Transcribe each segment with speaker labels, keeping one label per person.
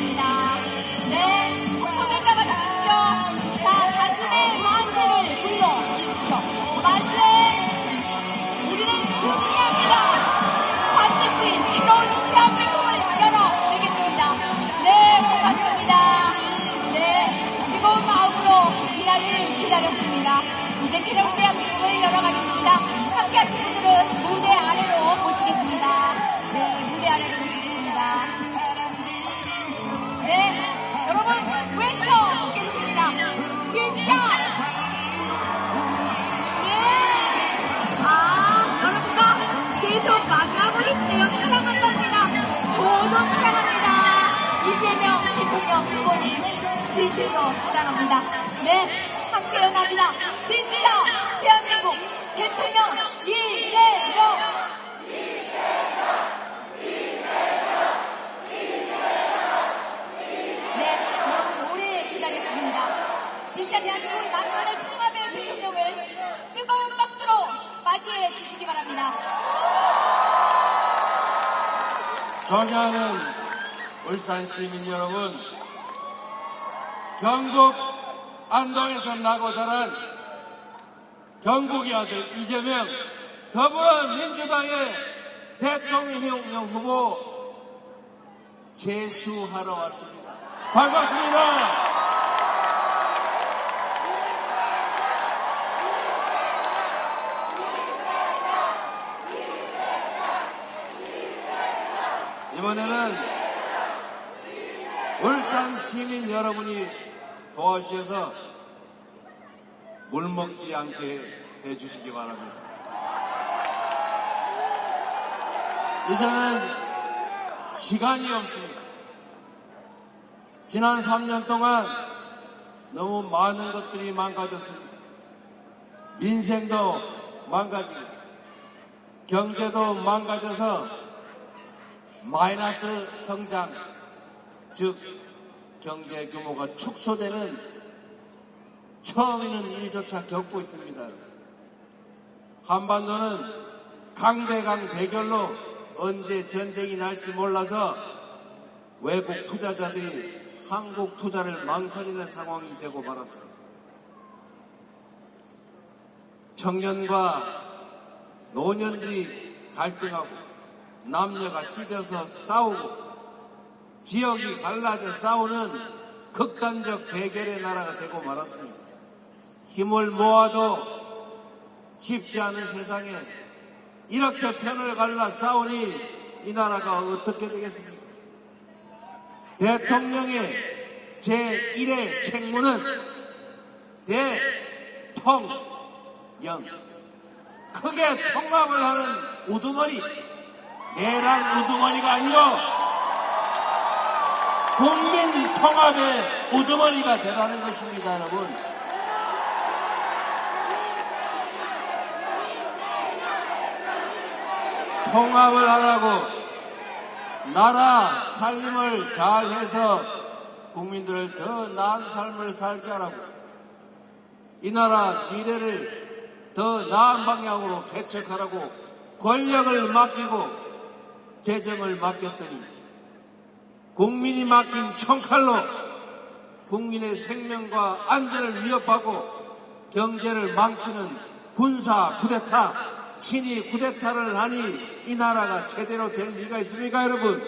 Speaker 1: 하겠습니다. 네, 손을 잡아주십시오. 자, 가슴에 만세를 불러주십시오. 만세! 우리는 준비합니다. 반드시 새로운 대한민국을 열어내겠습니다. 네, 고맙습니다. 네, 뜨거운 마음으로 이날을 기다렸습니다. 이제 새로운 대한민국을 열어가겠습니다. 함께 하신 분들은 무대 아래로 모시겠습니다. 네, 무대 아래로 모시겠습니다. 네, 여러분 외쳐보겠습니다. 진짜! 네! 여러분과 계속 만나고 계시네요. 사랑한답니다. 저도 사랑합니다. 이재명 대통령 후보님 진심으로 사랑합니다. 네, 함께 연합니다. 진짜 대한민국 대통령 이재명! 네, 여러분 오래 기다렸습니다. 진짜 대한민국을 만들어낼 통합의 대통령을 뜨거운 박수로 맞이해 주시기 바랍니다.
Speaker 2: 존경하는 울산 시민 여러분, 경북 안동에서 나고 자란 경북의 아들 이재명 더불어민주당의 대통령 후보 제수하러 왔습니다. 반갑습니다. 이번에는 울산 시민 여러분이 도와주셔서 물 먹지 않게 해주시기 바랍니다. 이제는 시간이 없습니다. 지난 3년 동안 너무 많은 것들이 망가졌습니다. 민생도 망가지고 경제도 망가져서 마이너스 성장, 즉 경제 규모가 축소되는 처음 있는 일조차 겪고 있습니다. 한반도는 강대강 대결로 언제 전쟁이 날지 몰라서 외국 투자자들이 한국 투자를 망설이는 상황이 되고 말았습니다. 청년과 노년들이 갈등하고 남녀가 찢어서 싸우고 지역이 갈라져 싸우는 극단적 대결의 나라가 되고 말았습니다. 힘을 모아도 쉽지 않은 세상에 이렇게 편을 갈라 싸우니 이 나라가 어떻게 되겠습니까? 대통령의 제1의 책무는 대통령, 크게 통합을 하는 우두머리, 내란 우두머리가 아니라 국민 통합의 우두머리가 되라는 것입니다, 여러분. 통합을 하라고 나라 살림을 잘해서 국민들을 더 나은 삶을 살게 하라고 이 나라 미래를 더 나은 방향으로 개척하라고 권력을 맡기고 재정을 맡겼더니 국민이 맡긴 총칼로 국민의 생명과 안전을 위협하고 경제를 망치는 군사 쿠데타, 친위 쿠데타를 하니 이 나라가 제대로 될 리가 있습니까, 여러분?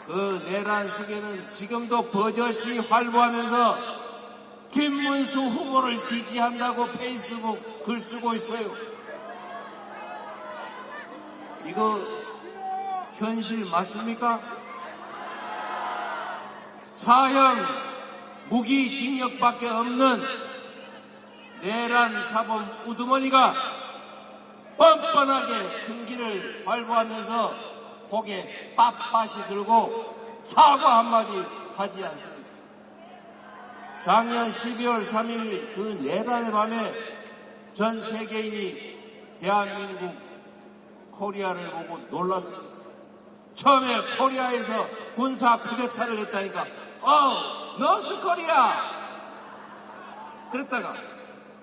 Speaker 2: 그 내란 시기에는 지금도 버젓이 활보하면서 김문수 후보를 지지한다고 페이스북 글 쓰고 있어요. 이거 현실 맞습니까? 사형 무기징역밖에 없는 내란 사범 우두머니가 뻔뻔하게 큰 길을 발부하면서 고개 빳빳이 들고 사과 한마디 하지 않습니다. 작년 12월 3일 그 내란의 밤에 전 세계인이 대한민국 코리아를 보고 놀랐습니다. 처음에 코리아에서 군사 쿠데타를 했다니까 노스 코리아 그랬다가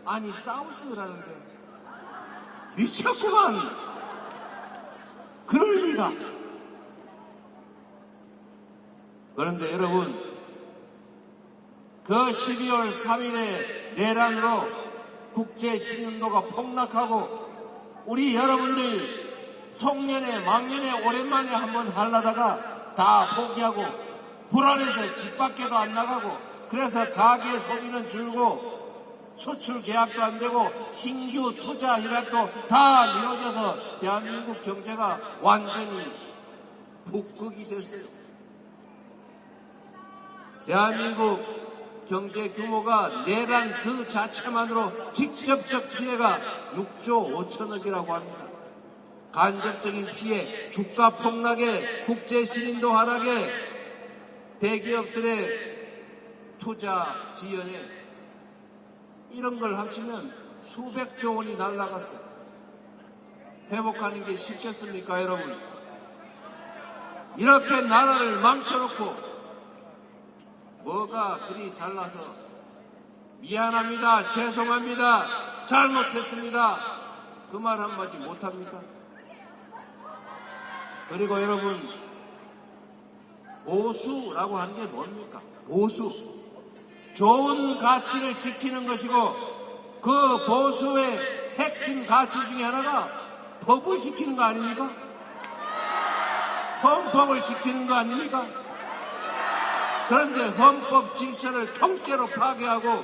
Speaker 2: 아니 사우스라는데 미쳤구만. 그럴 리가. 그런데 여러분, 그 12월 3일의 내란으로 국제 신윤도가 폭락하고 우리 여러분들 송년회, 망년회 오랜만에 한번 하려다가 다 포기하고 불안해서 집 밖에도 안 나가고 그래서 가계 소비는 줄고 수출 계약도 안 되고 신규 투자 협약도 다 미뤄져서 대한민국 경제가 완전히 북극이 됐어요. 대한민국 경제 규모가 내란 그 자체만으로 직접적 피해가 6조 5천억이라고 합니다. 간접적인 피해, 주가 폭락에 국제 신인도 하락에 대기업들의 투자 지연에 이런 걸 합치면 수백조 원이 날아갔어요. 회복하는 게 쉽겠습니까, 여러분? 이렇게 나라를 망쳐놓고 뭐가 그리 잘나서 미안합니다, 죄송합니다, 잘못했습니다 그 말 한마디 못합니까? 그리고 여러분, 보수라고 하는 게 뭡니까? 보수, 좋은 가치를 지키는 것이고 그 보수의 핵심 가치 중에 하나가 법을 지키는 거 아닙니까? 헌법을 지키는 거 아닙니까? 그런데 헌법 질서를 통째로 파괴하고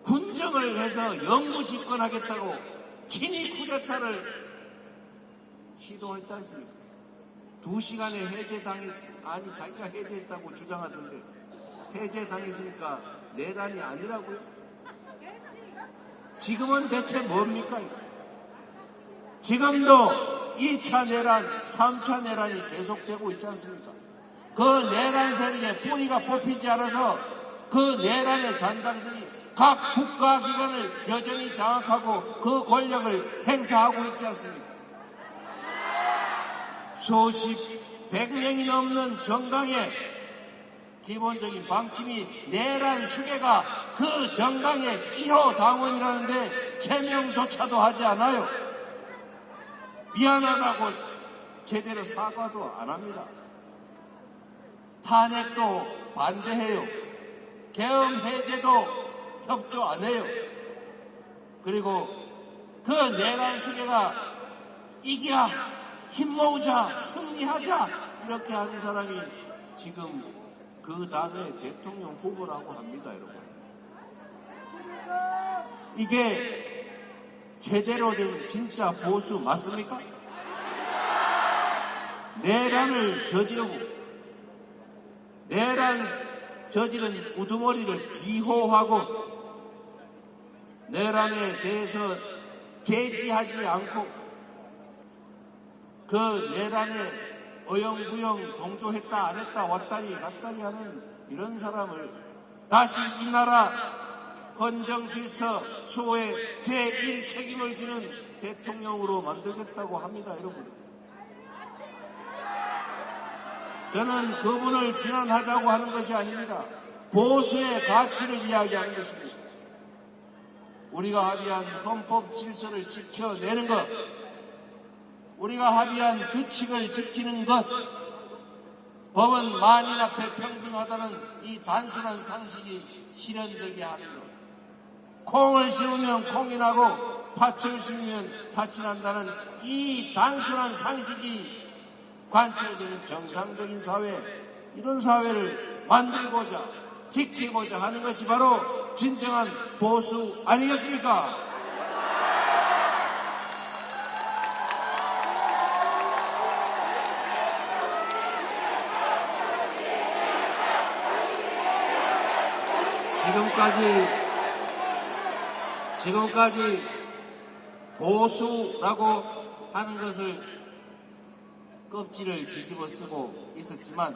Speaker 2: 군정을 해서 영구 집권하겠다고 친위 쿠데타를 시도했지 않습니까? 2시간에 해제당했, 아니 자기가 해제했다고 주장하던데 해제당했으니까 내란이 아니라고요? 지금은 대체 뭡니까? 지금도 2차 내란, 3차 내란이 계속되고 있지 않습니까? 그 내란 세력의 뿌리가 뽑히지 않아서 그 내란의 잔당들이 각 국가기관을 여전히 장악하고 그 권력을 행사하고 있지 않습니까? 수십, 100명이 넘는 정당의 기본적인 방침이 내란 수괴가 그 정당의 1호 당원이라는데 제명조차도 하지 않아요. 미안하다고 제대로 사과도 안 합니다. 탄핵도 반대해요. 계엄 해제도 협조 안 해요. 그리고 그 내란 수괴가 이기야, 힘 모으자, 승리하자 이렇게 하는 사람이 지금 그 당의 대통령 후보라고 합니다, 여러분. 이게 제대로 된 진짜 보수 맞습니까? 내란을 저지르고 내란 저지른 우두머리를 비호하고 내란에 대해서 제지하지 않고 그 내란에 어영부영 동조했다 안 했다 왔다리 갔다리 하는 이런 사람을 다시 이 나라 헌정질서 수호의 제1책임을 지는 대통령으로 만들겠다고 합니다, 여러분. 저는 그분을 비난하자고 하는 것이 아닙니다. 보수의 가치를 이야기하는 것입니다. 우리가 합의한 헌법 질서를 지켜내는 것, 우리가 합의한 규칙을 지키는 것, 법은 만인 앞에 평등하다는 이 단순한 상식이 실현되게 하는 것, 콩을 심으면 콩이 나고 팥을 심으면 팥이 난다는 이 단순한 상식이 관철되는 정상적인 사회, 이런 사회를 만들고자 지키고자 하는 것이 바로 진정한 보수 아니겠습니까? 지금까지 보수라고 하는 것을 껍질을 뒤집어 쓰고 있었지만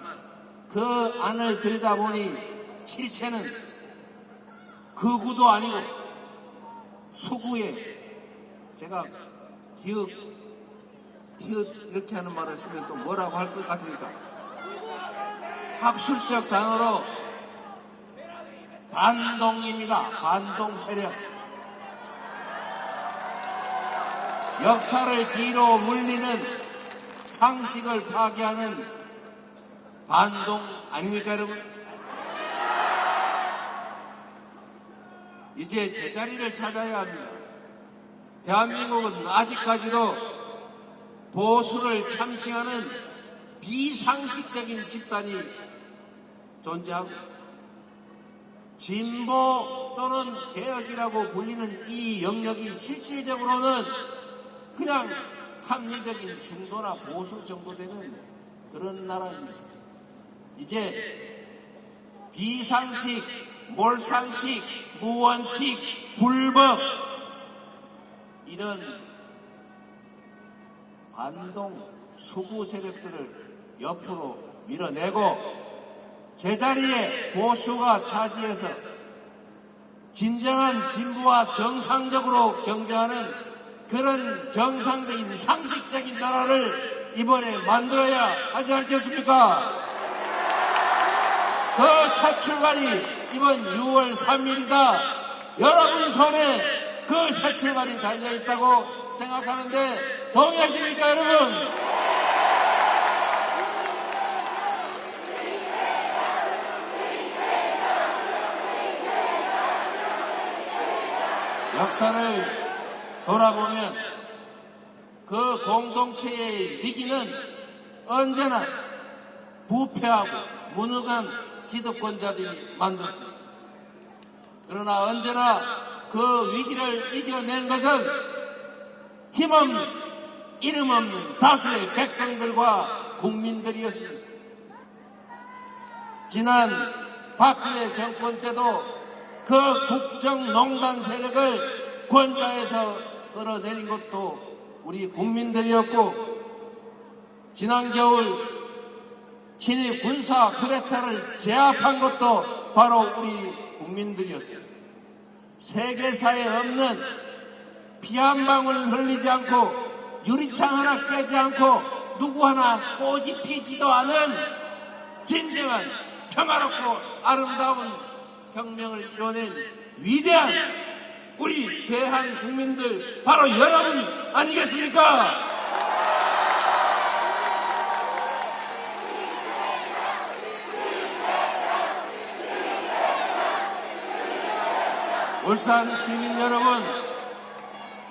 Speaker 2: 그 안을 들여다보니 실체는 극우도 아니고 수구에, 제가 기읍 이렇게 하는 말을 쓰면 또 뭐라고 할 것 같으니까 학술적 단어로 반동입니다. 반동 세력. 역사를 뒤로 물리는 상식을 파괴하는 반동 아닙니까, 여러분? 이제 제자리를 찾아야 합니다. 대한민국은 아직까지도 보수를 창시하는 비상식적인 집단이 존재하고 진보 또는 개혁이라고 불리는 이 영역이 실질적으로는 그냥 합리적인 중도나 보수 정도 되는 그런 나라입니다. 이제 비상식, 몰상식, 무원칙, 불법 이런 반동 수구 세력들을 옆으로 밀어내고 제자리에 보수가 차지해서 진정한 진보와 정상적으로 경쟁하는 그런 정상적인 상식적인 나라를 이번에 만들어야 하지 않겠습니까? 그 첫 출발이 이번 6월 3일이다. 여러분 손에 그 새 출발이 달려있다고 생각하는데 동의하십니까, 여러분? 역사를 돌아보면 그 공동체의 위기는 언제나 부패하고 무능한 기득권자들이 만들었습니다. 그러나 언제나 그 위기를 이겨낸 것은 힘없는 이름 없는 다수의 백성들과 국민들이었습니다. 지난 박근혜 정권 때도 그 국정농단 세력을 권좌에서 끌어내린 것도 우리 국민들이었고 지난 겨울 친위 군사 쿠데타를 제압한 것도 바로 우리 국민들이었어요. 세계사에 없는 피 한 방울 흘리지 않고 유리창 하나 깨지 않고 누구 하나 꼬집 피지도 않은 진정한 평화롭고 아름다운 혁명을 이뤄낸 위대한 우리 대한 국민들 바로 여러분 아니겠습니까? 울산 시민 여러분,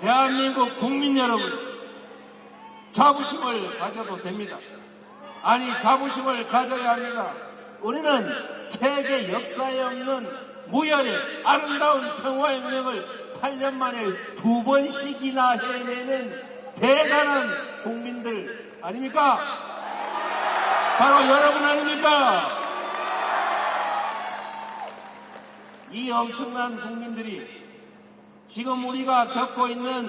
Speaker 2: 대한민국 국민 여러분, 자부심을 가져도 됩니다. 아니, 자부심을 가져야 합니다. 우리는 세계 역사에 없는 무혈의 아름다운 평화혁명을 8년 만에 2번씩이나 해내는 대단한 국민들 아닙니까? 바로 여러분 아닙니까? 이 엄청난 국민들이 지금 우리가 겪고 있는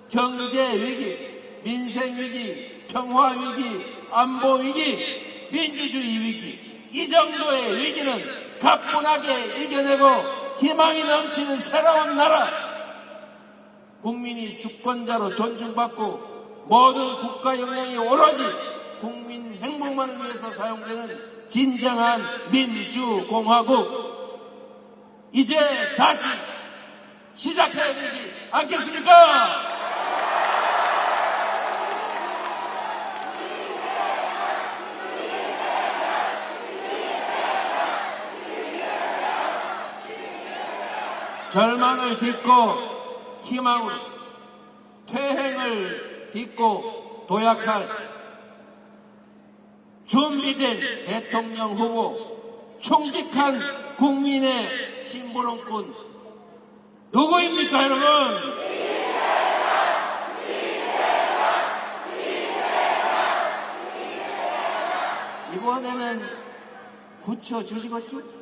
Speaker 2: 경제 위기, 민생 위기, 평화 위기, 안보 위기, 민주주의 위기, 이 정도의 위기는 가뿐하게 이겨내고 희망이 넘치는 새로운 나라, 국민이 주권자로 존중받고 모든 국가 역량이 오로지 국민 행복만을 위해서 사용되는 진정한 민주공화국, 이제 다시 시작해야 되지 않겠습니까? 절망을 딛고 희망으로, 퇴행을 딛고 도약할 준비된 대통령 후보, 충직한 국민의 심부름꾼 누구입니까, 여러분? 이번에는 붙여주시겠죠?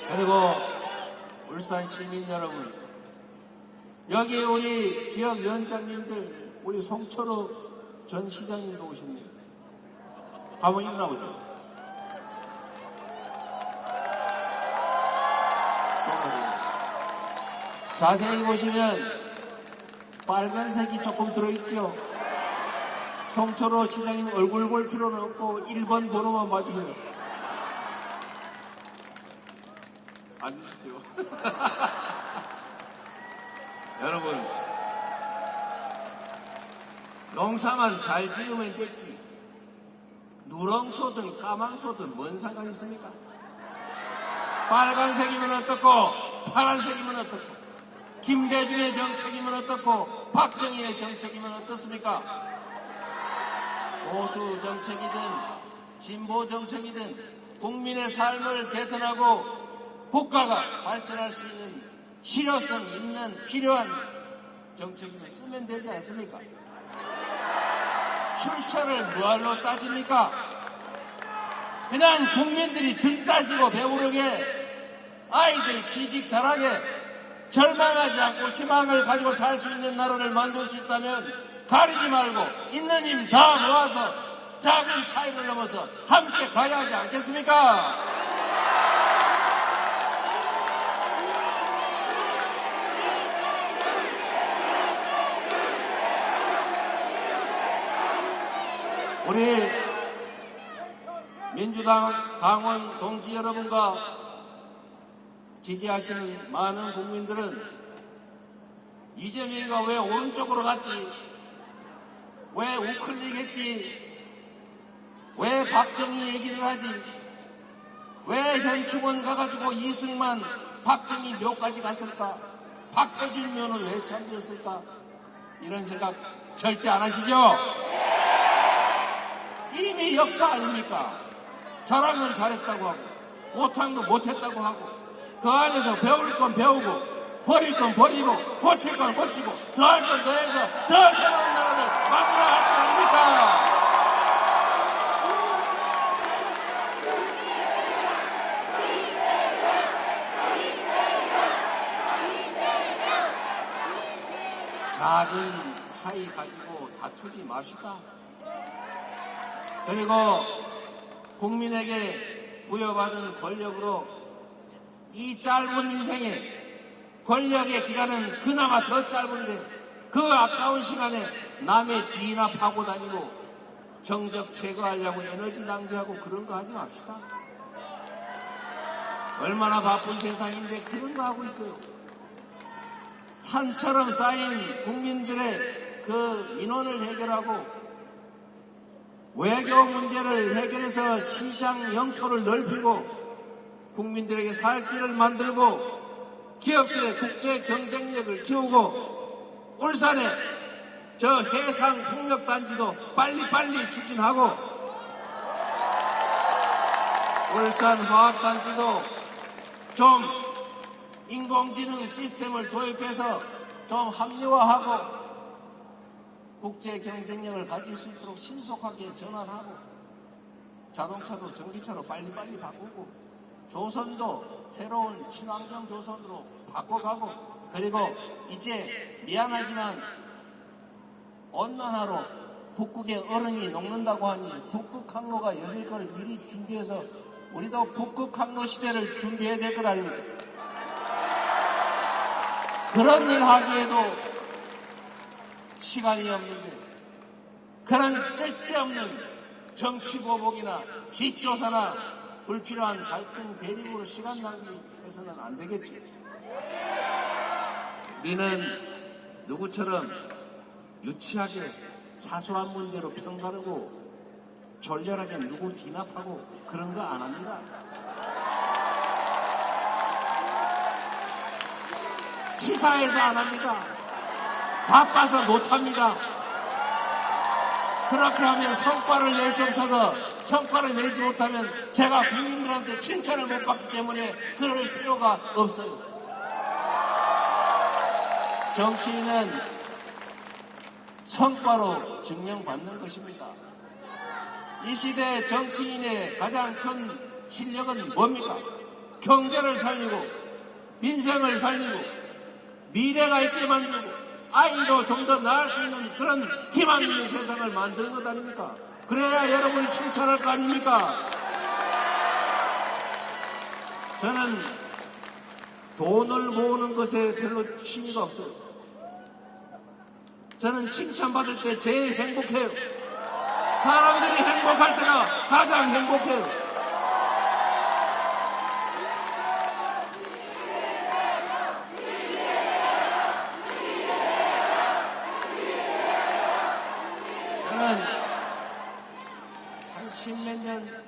Speaker 2: 그리고 울산 시민 여러분, 여기 우리 지역위원장님들, 우리 송철호 전 시장님도 오십니다. 한번 일어나보세요. 자세히 보시면 빨간색이 조금 들어있죠. 송철호 시장님 얼굴 볼 필요는 없고 1번 번호만 봐주세요. 앉으시죠. 여러분, 농사만 잘 지으면 됐지. 누렁소든 까망소든 뭔 상관 있습니까? 빨간색이면 어떻고 파란색이면 어떻고 김대중의 정책이면 어떻고 박정희의 정책이면 어떻습니까? 보수 정책이든 진보 정책이든 국민의 삶을 개선하고 국가가 발전할 수 있는 실효성 있는 필요한 정책이면 쓰면 되지 않습니까? 출처를 뭐할로 따집니까? 그냥 국민들이 등 따시고 배부르게 아이들 취직 잘하게 절망하지 않고 희망을 가지고 살 수 있는 나라를 만들 수 있다면 가리지 말고 있는 힘 다 모아서 작은 차이를 넘어서 함께 가야 하지 않겠습니까? 우리 민주당 강원 동지 여러분과 지지하시는 많은 국민들은 이재명이가 왜 오른쪽으로 갔지? 왜 우클릭 했지? 왜 박정희 얘기를 하지? 왜 현충원 가가지고 이승만, 박정희 묘까지 갔을까? 박태준 묘는 왜 참지했을까? 이런 생각 절대 안 하시죠? 이미 역사 아닙니까? 잘한 건 잘했다고 하고 못한 건 못했다고 하고 그 안에서 배울 건 배우고 버릴 건 버리고 고칠 건 고치고 더할 건 더해서 더 새로운 나라를 만들어 갈 거 아닙니까? 작은 차이 가지고 다투지 맙시다. 그리고 국민에게 부여받은 권력으로 이 짧은 인생에 권력의 기간은 그나마 더 짧은데 그 아까운 시간에 남의 뒤나 파고 다니고 정적 제거하려고 에너지 낭비하고 그런 거 하지 맙시다. 얼마나 바쁜 세상인데 그런 거 하고 있어요. 산처럼 쌓인 국민들의 그 민원을 해결하고 외교 문제를 해결해서 시장 영토를 넓히고 국민들에게 살 길을 만들고 기업들의 국제 경쟁력을 키우고 울산에 저 해상 풍력단지도 빨리빨리 추진하고 울산 화학단지도 좀 인공지능 시스템을 도입해서 좀 합리화하고 국제 경쟁력을 가질 수 있도록 신속하게 전환하고 자동차도 전기차로 빨리빨리 바꾸고 조선도 새로운 친환경 조선으로 바꿔가고 그리고 이제 미안하지만 온난화로 북극의 얼음이 녹는다고 하니 북극 항로가 열릴 걸 미리 준비해서 우리도 북극 항로 시대를 준비해야 될 것 아닙니까? 그런 일 하기에도 시간이 없는데 그런 쓸데없는 정치 보복이나 뒷조사나 불필요한 갈등 대립으로 시간 낭비해서는 안 되겠지. 우리는 누구처럼 유치하게 사소한 문제로 편가르고 졸렬하게 누구 진압하고 그런 거 안 합니다. 치사해서 안 합니다. 바빠서 못합니다. 그렇게 하면 성과를 낼 수 없어서 성과를 내지 못하면 제가 국민들한테 칭찬을 못 받기 때문에 그럴 필요가 없어요. 정치인은 성과로 증명받는 것입니다. 이 시대 정치인의 가장 큰 실력은 뭡니까? 경제를 살리고 민생을 살리고 미래가 있게 만들고 아이도 좀 더 나을 수 있는 그런 희망 있는 세상을 만드는 것 아닙니까? 그래야 여러분이 칭찬할 거 아닙니까? 저는 돈을 모으는 것에 별로 취미가 없어요. 저는 칭찬받을 때 제일 행복해요. 사람들이 행복할 때가 가장 행복해요. 십몇 년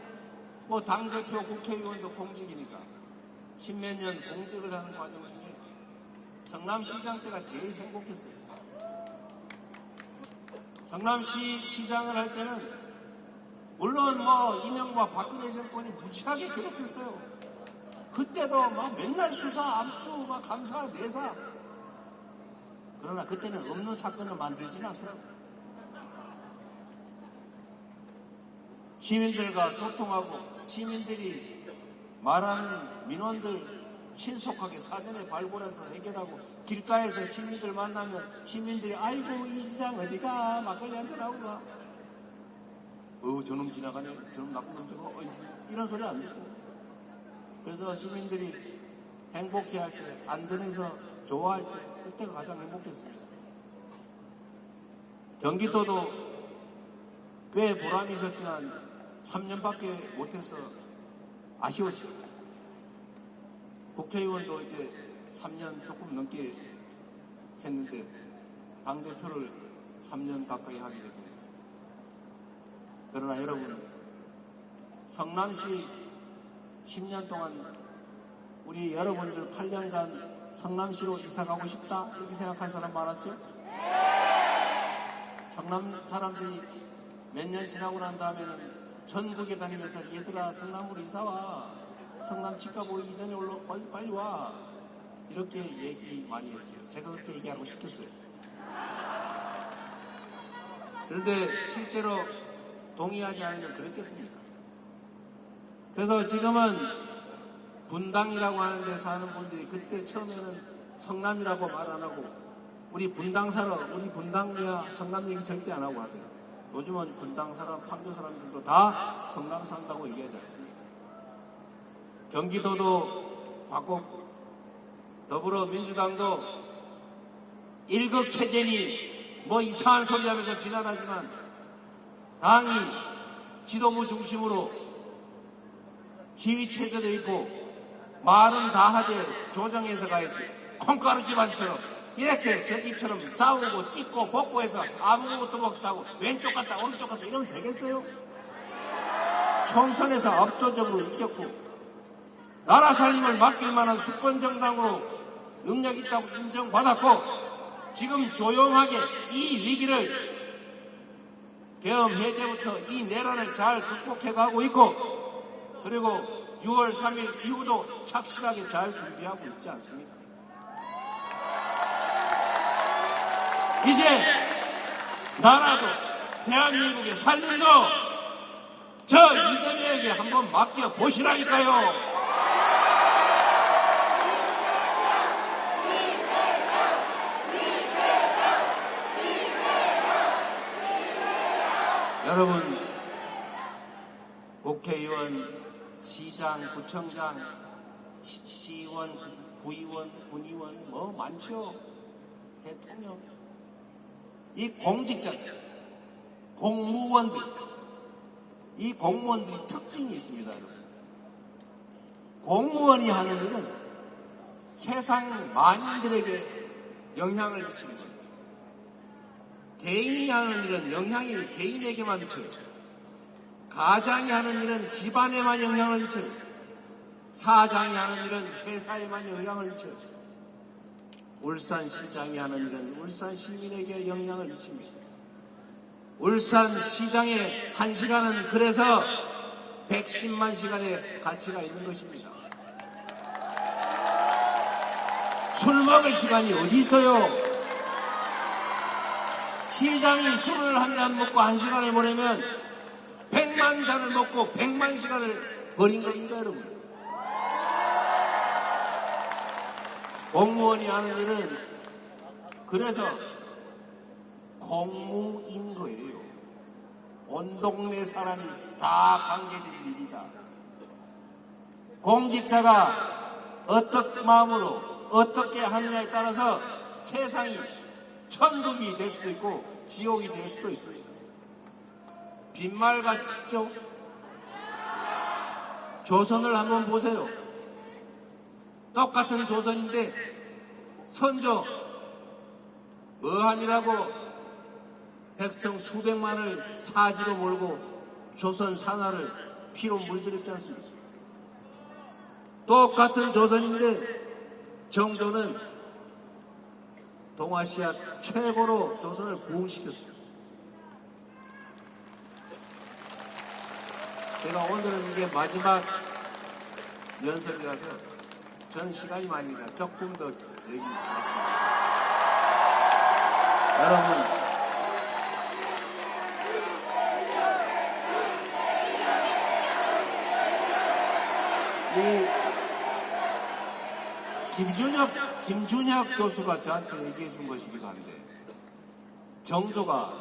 Speaker 2: 뭐 당대표 국회의원도 공직이니까 십몇 년 공직을 하는 과정 중에 성남시장 때가 제일 행복했어요. 성남시 시장을 할 때는 물론 뭐 이명박 박근혜 정권이 무지하게 괴롭혔어요. 그때도 막 맨날 수사, 압수, 막 감사, 내사. 그러나 그때는 없는 사건을 만들지는 않더라고요. 시민들과 소통하고 시민들이 말하는 민원들 신속하게 사전에 발굴해서 해결하고 길가에서 시민들 만나면 시민들이 아이고 이 시장 어디가 막걸리 한잔 하고 가. 저놈 지나가네. 저놈 나쁜 놈 저거. 이런 소리 안 듣고. 그래서 시민들이 행복해할 때, 안전해서 좋아할 때, 그때가 가장 행복했습니다. 경기도도 꽤 보람이 있었지만 3년밖에 못해서 아쉬웠죠. 국회의원도 이제 3년 조금 넘게 했는데 당대표를 3년 가까이 하게 되고, 그러나 여러분, 성남시 10년 동안 우리 여러분들 8년간 성남시로 이사가고 싶다 이렇게 생각한 사람 많았죠? 성남 사람들이 몇 년 지나고 난 다음에는 전국에 다니면서 얘들아 성남으로 이사와, 성남 집값 오르기 이전에 빨리 와, 이렇게 얘기 많이 했어요. 제가 그렇게 얘기하고 싶겠어요. 그런데 실제로 동의하지 않으면 그랬겠습니까? 그래서 지금은 분당이라고 하는데 사는 분들이 그때 처음에는 성남이라고 말 안 하고 우리 분당 살아, 우리 분당이야, 성남 얘기 절대 안 하고 하더라고요. 요즘은 분당 사람, 판교 사람들도 다 성남 산다고 얘기하지 않습니까? 경기도도 바꿨고 더불어민주당도 일극체제니 뭐 이상한 소리 하면서 비난하지만 당이 지도부 중심으로 지휘체제도 있고 말은 다 하되 조정해서 가야지. 콩가루 집안처럼 이렇게 저 집처럼 싸우고 찢고 복고해서 아무것도 못하고 왼쪽 갔다 오른쪽 갔다 이러면 되겠어요? 총선에서 압도적으로 이겼고 나라 살림을 맡길 만한 수권정당으로 능력 있다고 인정받았고 지금 조용하게 이 위기를 계엄 해제부터 이 내란을 잘 극복해가고 있고, 그리고 6월 3일 이후도 착실하게 잘 준비하고 있지 않습니까? 이제 나라도 대한민국의 살림도 저 이재명에게 한번 맡겨보시라니까요. 여러분, 국회의원, 시장, 구청장, 시의원, 구의원, 군의원 뭐 많죠. 대통령. 이 공직자들, 공무원들, 이 공무원들이 특징이 있습니다, 여러분. 공무원이 하는 일은 세상 만인들에게 영향을 미치는 겁니다. 개인이 하는 일은 영향이 개인에게만 미쳐요. 가장이 하는 일은 집안에만 영향을 미쳐요. 사장이 하는 일은 회사에만 영향을 미쳐요. 울산시장이 하는 일은 울산 시민에게 영향을 미칩니다. 울산시장의 1시간은 그래서 110만 시간의 가치가 있는 것입니다. 술 먹을 시간이 어디 있어요? 시장이 술을 한 잔 먹고 1시간을 보내면 100만 잔을 먹고 100만 시간을 버린 겁니다, 여러분. 공무원이 하는 일은 그래서 공무인 거예요. 온 동네 사람이 다 관계된 일이다. 공직자가 어떤 마음으로 어떻게 하느냐에 따라서 세상이 천국이 될 수도 있고 지옥이 될 수도 있습니다. 빈말 같죠? 조선을 한번 보세요. 똑같은 조선인데 선조 뭐하니라고 백성 수백만을 사지로 몰고 조선 산하를 피로 물들였지 않습니까? 똑같은 조선인데 정조는 동아시아 최고로 조선을 부흥시켰습니다. 제가 오늘은 이게 마지막 연설이라서 저는 시간이 많으니까 조금 더 얘기 하겠습니다. 여러분, 김준혁 교수가 저한테 얘기해 준 것이기도 한데, 정조가,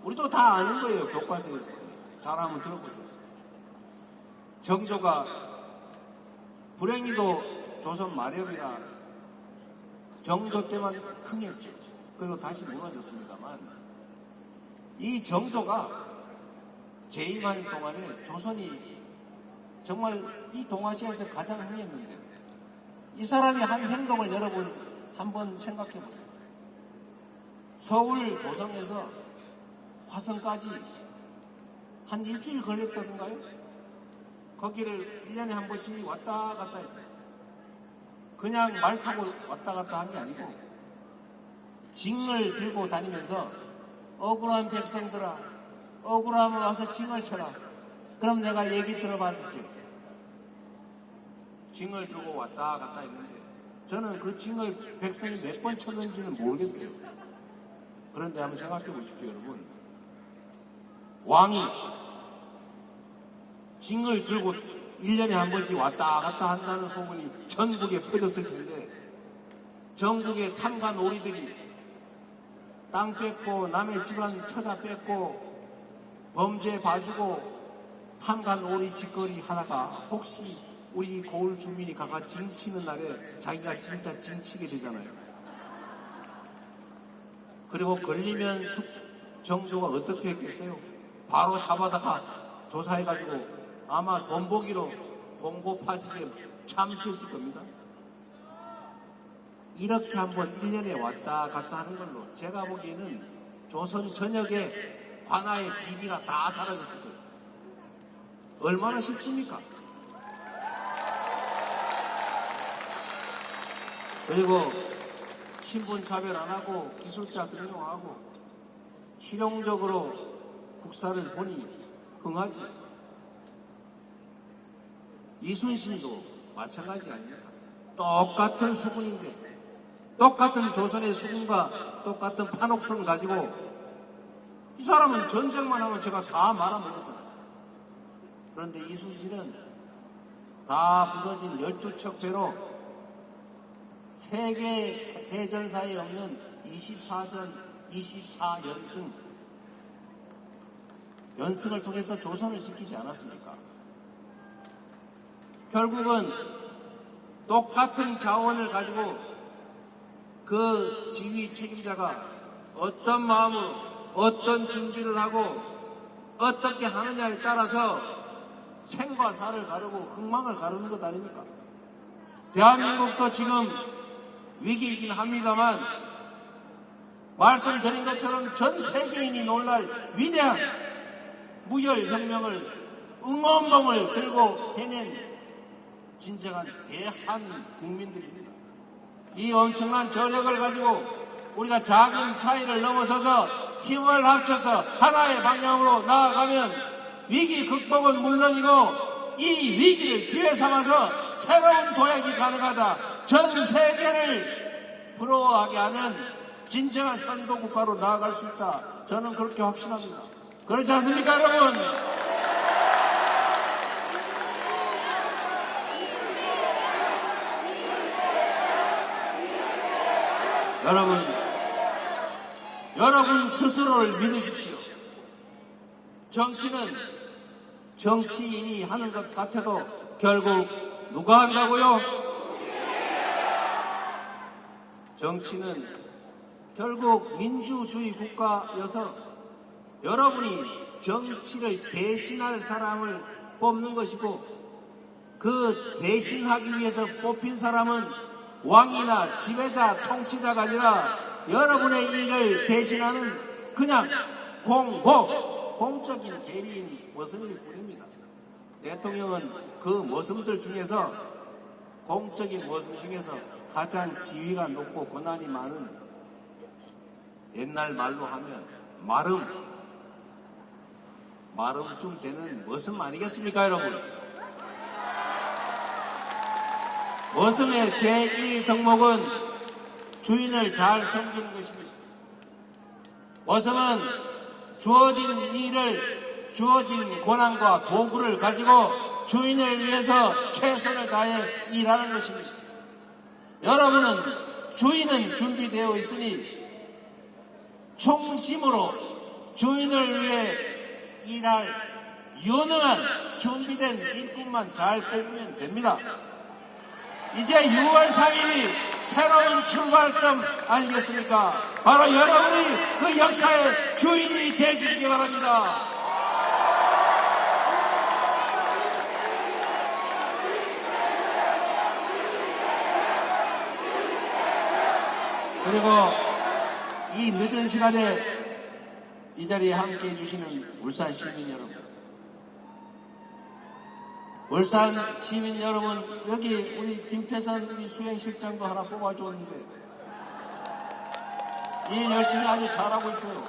Speaker 2: 우리도 다 아는 거예요, 교과서에서. 잘 한번 들어보세요. 정조가 불행히도 조선 마렵이라 정조 때만 흥했죠. 그리고 다시 무너졌습니다만, 이 정조가 재임하는 동안에 조선이 정말 이 동아시아에서 가장 흥했는데, 이 사람이 한 행동을 여러분 한번 생각해 보세요. 서울 도성에서 화성까지 한 일주일 걸렸다던가요? 거기를 1년에 한 번씩 왔다 갔다 했어요. 그냥 말 타고 왔다 갔다 한 게 아니고 징을 들고 다니면서 억울한 백성들아, 억울하면 와서 징을 쳐라. 그럼 내가 얘기 들어봐 줄게. 징을 들고 왔다 갔다 했는데 저는 그 징을 백성이 몇 번 쳤는지는 모르겠어요. 그런데 한번 생각해 보십시오, 여러분. 왕이 징을 들고 1년에 한 번씩 왔다 갔다 한다는 소문이 전국에 퍼졌을 텐데, 전국의 탐관 오리들이 땅 뺏고 남의 집안 처자 뺏고 범죄 봐주고 탐관 오리 짓거리 하다가 혹시 우리 고을 주민이 가가 징치는 날에 자기가 진짜 징치게 되잖아요. 그리고 걸리면 정조가 어떻게 했겠어요? 바로 잡아다가 조사해가지고 아마 본보기로 봉고파지게 참수했을 겁니다. 이렇게 한번 1년에 왔다 갔다 하는 걸로 제가 보기에는 조선 전역의 관아의 비리가 다 사라졌을 거예요. 얼마나 쉽습니까? 그리고 신분 차별 안 하고 기술자 등용하고 실용적으로 국사를 보니 흥하지. 이순신도 마찬가지 아닙니까? 똑같은 수군인데, 똑같은 조선의 수군과 똑같은 판옥선 가지고 이 사람은 전쟁만 하면 제가 다 말아먹었잖아요. 그런데 이순신은 다 부서진 12척 배로 세계 대전사에 없는 24연승을 통해서 조선을 지키지 않았습니까? 결국은 똑같은 자원을 가지고 그 지휘 책임자가 어떤 마음으로 어떤 준비를 하고 어떻게 하느냐에 따라서 생과 사를 가르고 흥망을 가르는 것 아닙니까? 대한민국도 지금 위기이긴 합니다만 말씀드린 것처럼 전 세계인이 놀랄 위대한 무혈혁명을 응원봉을 들고 해낸 진정한 대한 국민들입니다. 이 엄청난 저력을 가지고 우리가 작은 차이를 넘어서서 힘을 합쳐서 하나의 방향으로 나아가면 위기 극복은 물론이고 이 위기를 기회 삼아서 새로운 도약이 가능하다. 전 세계를 부러워하게 하는 진정한 선도국가로 나아갈 수 있다. 저는 그렇게 확신합니다. 그렇지 않습니까, 여러분? 여러분 스스로를 믿으십시오. 정치는 정치인이 하는 것 같아도 결국 누가 한다고요? 정치는 결국 민주주의 국가여서 여러분이 정치를 대신할 사람을 뽑는 것이고, 그 대신하기 위해서 뽑힌 사람은 왕이나 지배자, 통치자가 아니라 여러분의 일을 대신하는 그냥 공적인 대리인 모습일 뿐입니다. 대통령은 그 모습들 중에서, 공적인 모습 중에서 가장 지위가 높고 권한이 많은, 옛날 말로 하면 마름쯤 되는 모습 아니겠습니까, 여러분? 모습의 제1덕목은 주인을 잘 섬기는 것입니다. 모습은 주어진 일을, 주어진 권한과 도구를 가지고 주인을 위해서 최선을 다해 일하는 것입니다. 여러분은, 주인은 준비되어 있으니 충심으로 주인을 위해 일할 유능한 준비된 일꾼만 잘 뽑으면 됩니다. 이제 6월 3일이 새로운 출발점 아니겠습니까? 바로 여러분이 그 역사의 주인이 되어주시기 바랍니다. 그리고 이 늦은 시간에 이 자리에 함께 해주시는 울산 시민 여러분, 울산 시민 여러분, 여기 우리 김태선 우리 수행실장도 하나 뽑아줬는데 일 열심히 아주 잘하고 있어요.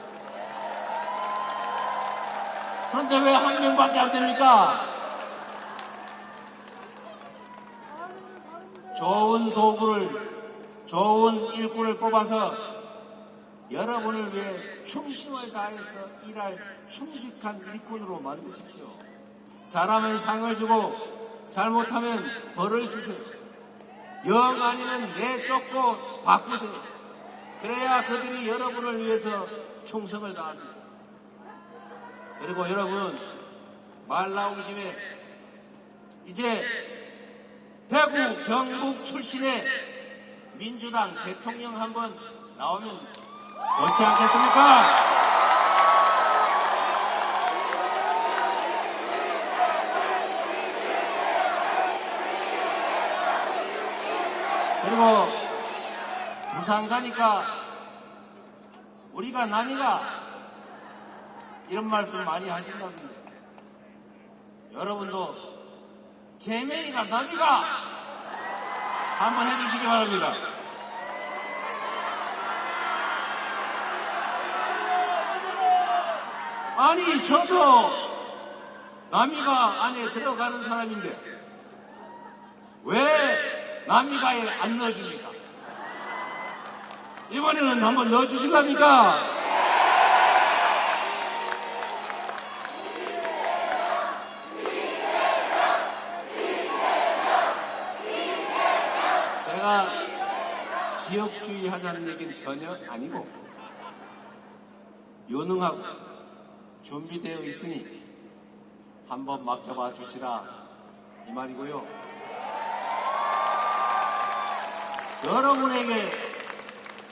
Speaker 2: 그런데 왜 한 명밖에 안 됩니까? 좋은 도구를, 좋은 일꾼을 뽑아서 여러분을 위해 충심을 다해서 일할 충직한 일꾼으로 만드십시오. 잘하면 상을 주고 잘못하면 벌을 주세요. 영 아니면 내쫓고 바꾸세요. 그래야 그들이 여러분을 위해서 충성을 다합니다. 그리고 여러분, 말 나온 김에 이제 대구, 경북 출신의 민주당 대통령 한번 나오면 좋지 않겠습니까? 그리고 부산 가니까 우리가 남이가 이런 말씀 많이 하신다는데, 여러분도 제명이가 남이가 한번 해주시기 바랍니다. 아니, 저도 남이가 안에 들어가는 사람인데 왜 남이가에 안 넣어줍니까? 이번에는 한번 넣어주실랍니까? 제가 지역주의 하자는 얘기는 전혀 아니고, 유능하고 준비되어 있으니 한번 맡겨봐 주시라 이 말이고요. 여러분에게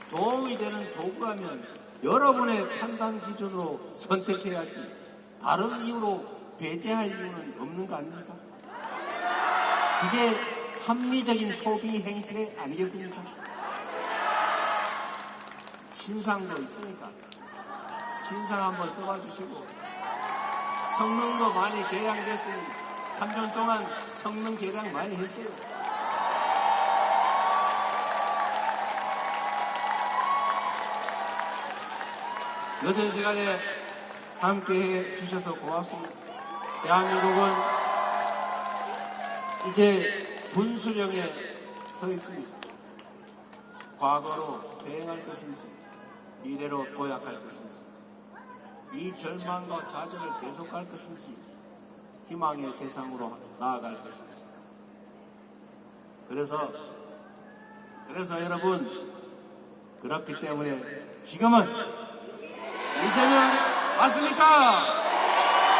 Speaker 2: 도움이 되는 도구라면 여러분의 판단 기준으로 선택해야지, 다른 이유로 배제할 이유는 없는 거 아닙니까? 그게 합리적인 소비 행태 아니겠습니까? 신상도 있으니까 신상 한번 써봐 주시고, 성능도 많이 개량됐으니 3년 동안 성능 개량 많이 했어요. 늦은 시간에 함께 해 주셔서 고맙습니다. 대한민국은 이제 분수령에 서 있습니다. 과거로 퇴행할 것인지 미래로 도약할 것인지, 이 절망과 좌절을 계속할 것인지 희망의 세상으로 나아갈 것인지. 그래서 여러분, 그렇기 때문에 지금은 이재명 맞습니까?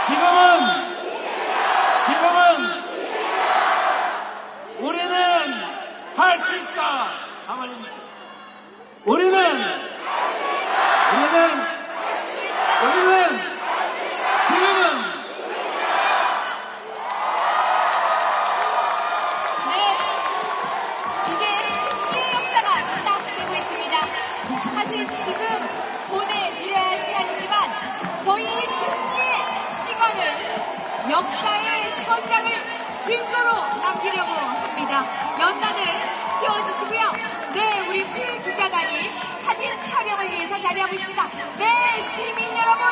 Speaker 2: 지금은 우리는 할 수 있다. 한번 해주세요. 우리는 지금은
Speaker 1: 네, 이제 승리의 역사가 시작되고 있습니다. 사실 지금 보내드려야 할 시간이지만 저희 승리의 시간을 헌장을 증거로 남기려고 합니다. 연단을 지어주시고요. 네, 우리 필기자단이 사진 촬영을 위해서 자리하고 있습니다. 네, 시민 여러분,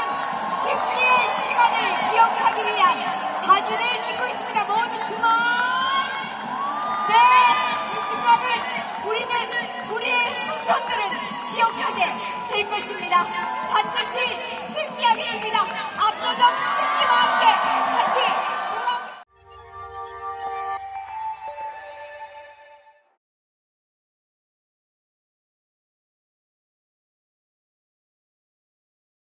Speaker 1: 승리의 시간을 기억하기 위한 사진을 찍고 있습니다. 모두 스마일! 네, 이 순간을 우리의 후손들은 기억하게 될 것입니다. 반드시 승리하겠습니다. 압도적 승리와 함께